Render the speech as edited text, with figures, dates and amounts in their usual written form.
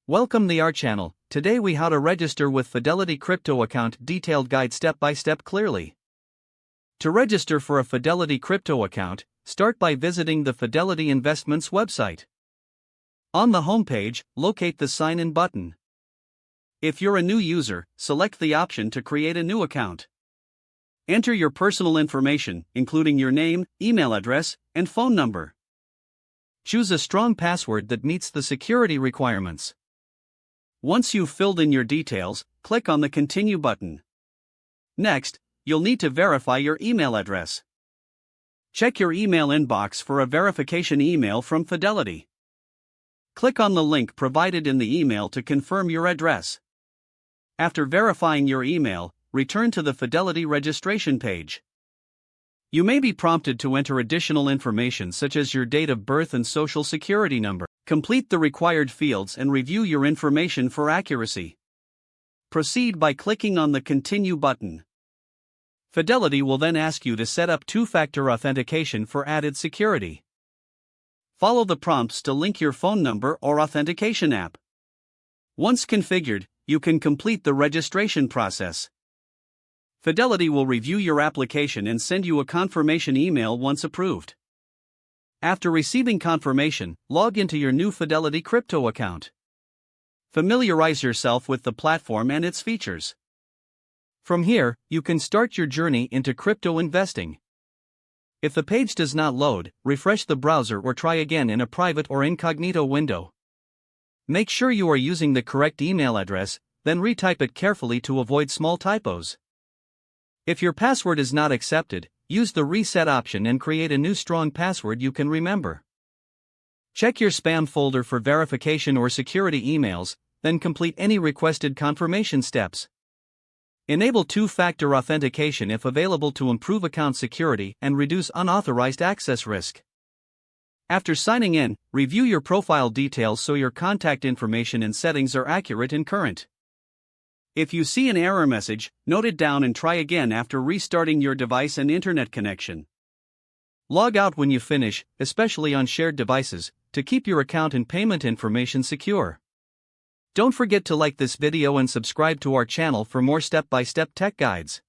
Welcome to our channel. Today we how to register with Fidelity Crypto account detailed guide step by step clearly. To register for a Fidelity Crypto account, start by visiting the Fidelity Investments website. On the homepage, locate the sign in button. If you're a new user, select the option to create a new account. Enter your personal information, including your name, email address, and phone number. Choose a strong password that meets the security requirements. Once you've filled in your details, click on the Continue button. Next, you'll need to verify your email address. Check your email inbox for a verification email from Fidelity. Click on the link provided in the email to confirm your address. After verifying your email, return to the Fidelity registration page. You may be prompted to enter additional information such as your date of birth and social security number. Complete the required fields and review your information for accuracy. Proceed by clicking on the Continue button. Fidelity will then ask you to set up two-factor authentication for added security. Follow the prompts to link your phone number or authentication app. Once configured, you can complete the registration process. Fidelity will review your application and send you a confirmation email once approved. After receiving confirmation, log into your new Fidelity Crypto account. Familiarize yourself with the platform and its features. From here, you can start your journey into crypto investing. If the page does not load, refresh the browser or try again in a private or incognito window. Make sure you are using the correct email address, then retype it carefully to avoid small typos. If your password is not accepted, use the reset option and create a new strong password you can remember. Check your spam folder for verification or security emails, then complete any requested confirmation steps. Enable two-factor authentication if available to improve account security and reduce unauthorized access risk. After signing in, review your profile details so your contact information and settings are accurate and current. If you see an error message, note it down and try again after restarting your device and internet connection. Log out when you finish, especially on shared devices, to keep your account and payment information secure. Don't forget to like this video and subscribe to our channel for more step-by-step tech guides.